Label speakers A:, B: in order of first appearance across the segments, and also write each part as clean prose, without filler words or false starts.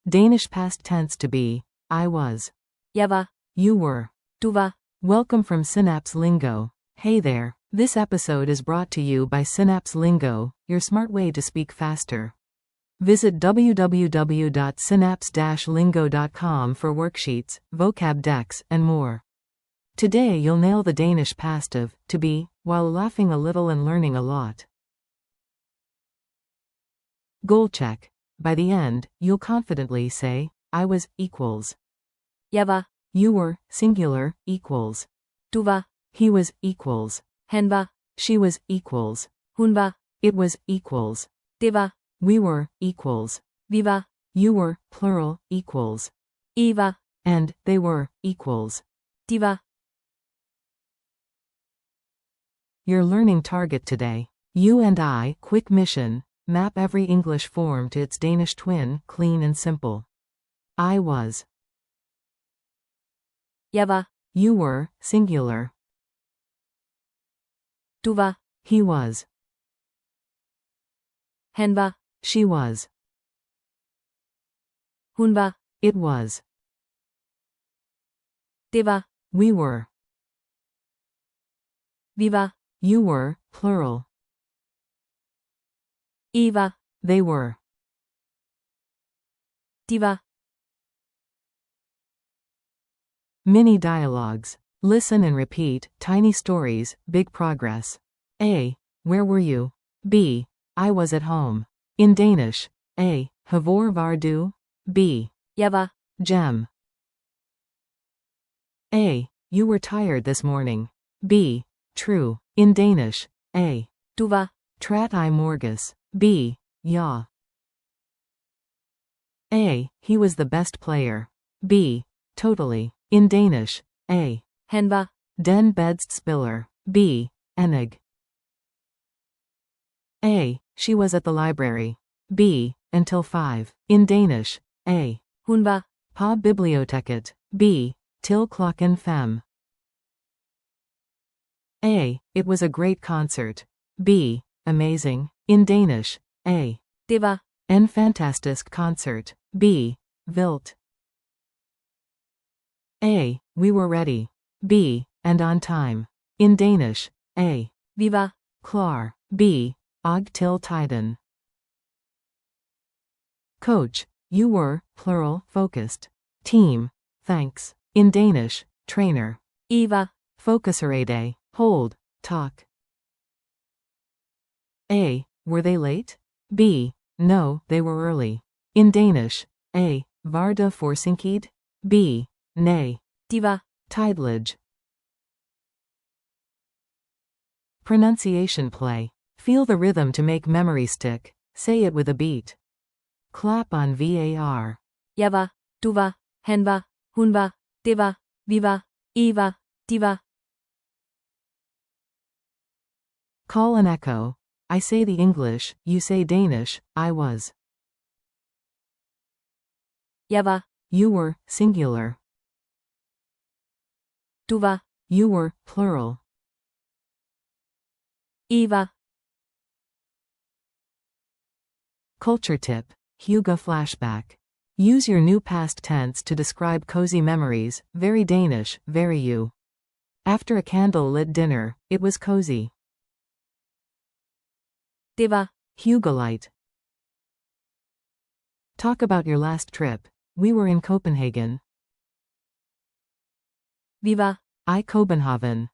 A: Danish past tense to be. I was.
B: Jeg var.
A: You were.
B: Du var.
A: Welcome from Synapse Lingo. Hey there. This episode is brought to you by Synapse Lingo, your smart way to speak faster. Visit www.synapse-lingo.com for worksheets, vocab decks, and more. Today you'll nail the Danish past of to be, while laughing a little and learning a lot. Goal check. By the end, you'll confidently say, I was, equals.
B: Jeg var.
A: You were, singular, equals.
B: Du var.
A: He was, equals.
B: Han var.
A: She was, equals.
B: Hun var.
A: It was, equals.
B: Det var.
A: We were, equals.
B: Vi var.
A: You were, plural, equals.
B: I var.
A: And, they were, equals.
B: De var.
A: Your learning target today. You and I, quick mission, map every English form to its Danish twin, clean and simple. I was.
B: Jeg var.
A: You were, singular.
B: Du var.
A: He was.
B: Han var.
A: She was.
B: Hun var.
A: It was.
B: Det var.
A: We were.
B: Vi var.
A: You were, plural.
B: I var.
A: They were.
B: De var.
A: Mini dialogues. Listen and repeat, tiny stories, big progress. A. Where were you? B. I was at home. In Danish. A. Hvor var du? B.
B: Jeg var.
A: Gem. A. You were tired this morning. B. True. In Danish. A.
B: Du var.
A: Træt I morges. B. Ja. A. He was the best player. B. Totally. In Danish. A.
B: Han var.
A: Den bedst spiller. B. Enig. A. She was at the library. B. Until 5. In Danish. A.
B: Hun var.
A: På biblioteket. B. Til klokken 5. A. It was a great concert. B. Amazing. In Danish. A.
B: Det var.
A: En fantastisk concert. B. Vildt. A. We were ready. B. And on time. In Danish. A.
B: Vi var.
A: Klar. B. Og til tiden. Coach. You were, plural, focused. Team. Thanks. In Danish. Trainer.
B: I var.
A: Fokuserede. Hold. Talk. A. Were they late? B. No, they were early. In Danish. A. Var de forsinket? B. Nej.
B: De var.
A: Tidelig. Pronunciation play. Feel the rhythm to make memory stick. Say it with a beat. Clap on VAR.
B: Jeg var. Du var. Han var. Hun var. Det var. Vi var. I var. De var.
A: Call an echo. I say the English, you say Danish. I was.
B: Jeg var.
A: You were, singular.
B: Du var.
A: You were, plural.
B: I var.
A: Culture tip. Hugo flashback. Use your new past tense to describe cozy memories, very Danish, very you. After a candle-lit dinner, it was cozy.
B: Det var.
A: Hugolite. Talk about your last trip. We were in Copenhagen.
B: Vi var.
A: I Copenhagen.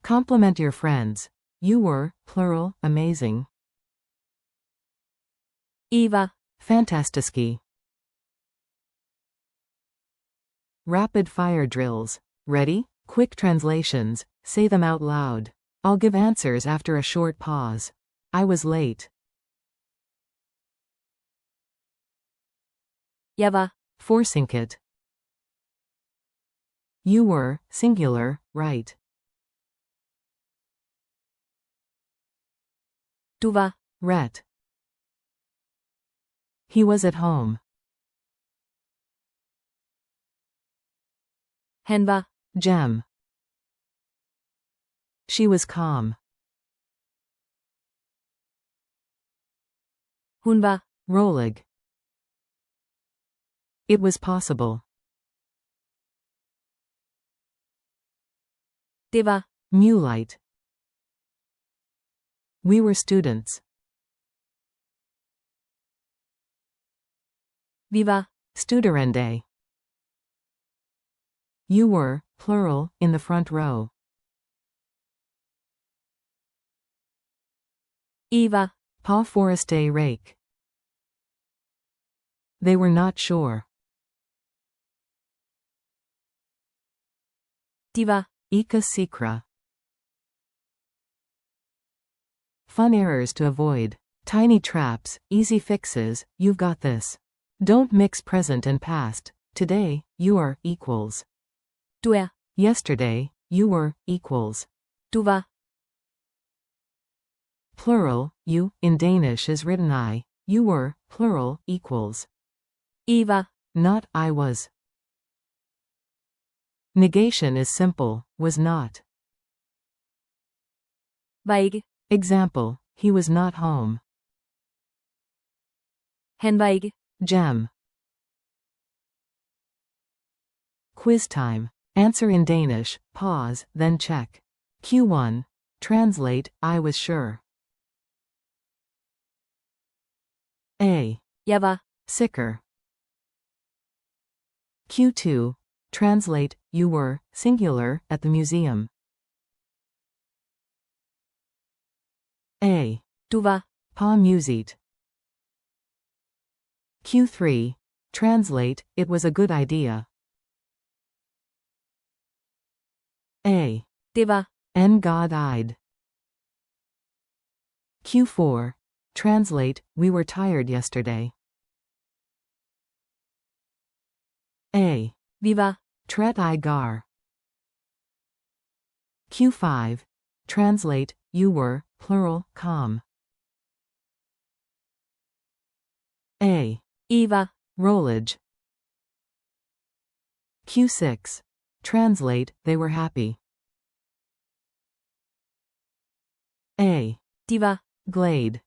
A: Compliment your friends. You were, plural, amazing.
B: I var.
A: Fantastiski. Rapid fire drills. Ready? Quick translations. Say them out loud. I'll give answers after a short pause. I was late.
B: Jeg var.
A: Forsinket. You were, singular, right.
B: Du var.
A: Ret. He was at home.
B: Han var.
A: Gem. She was calm.
B: Hun var.
A: Rolig. It was possible.
B: तेवा,
A: Mulite. We were students.
B: विवा,
A: Studerende. You were, plural, in the front row.
B: Eva,
A: Pa foreste rake. They were not sure.
B: Tiwa,
A: Ika secra. Fun errors to avoid. Tiny traps, easy fixes, you've got this. Don't mix present and past. Today, you are equals.
B: तू है,
A: Yesterday, you were equals.
B: तू वा,
A: Plural, you, in Danish is written I. You were, plural, equals.
B: Eva,
A: Not I was. Negation is simple, was not.
B: वाइग,
A: Example, he was not home.
B: hen वाइग,
A: Gem. Quiz time. Answer in Danish, pause, then check. Q1. Translate, I was sure. A.
B: jeg var,
A: Sicker. Q2. Translate, you were, singular, at the museum. A.
B: du var,
A: Pa musit. Q3. Translate, it was a good idea. A.
B: det var,
A: En god-eyed. Q4. Translate, we were tired yesterday. A.
B: vi var,
A: Tret I gar. Q5. Translate, you were, plural, calm. A.
B: I var,
A: Rollage. Q6. Translate, they were happy. A.
B: de var,
A: Glade.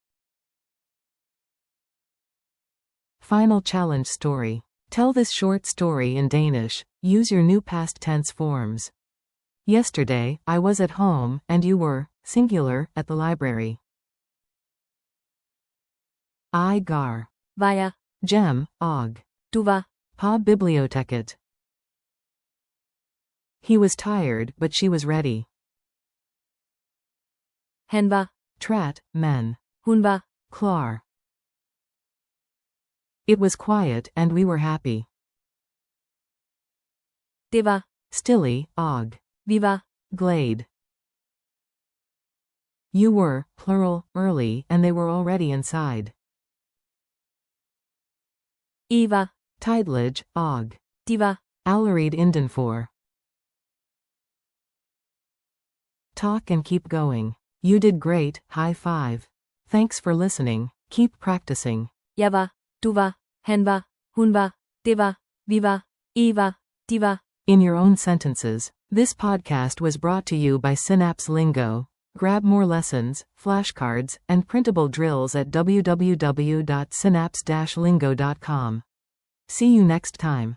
A: Final challenge story. Tell this short story in Danish. Use your new past tense forms. Yesterday, I was at home, and you were, singular, at the library. I gar.
B: var jeg,
A: Gem, og.
B: du var,
A: Pa biblioteket. He was tired, but she was ready.
B: han var,
A: Trat, men.
B: hun var,
A: Klar. It was quiet, and we were happy.
B: det var,
A: Stilly, og.
B: vi var,
A: Glade. You were, plural, early, and they were already inside.
B: I var,
A: Tidlige, og.
B: de var,
A: Allerede indenfor. Talk and keep going. You did great, high five. Thanks for listening, keep practicing.
B: jeg var, du var, han var, hun var, det var, vi var, I var, de var.
A: In your own sentences. This podcast was brought to you by Synapse Lingo. Grab more lessons, flashcards, and printable drills at www.synapse-lingo.com. See you next time.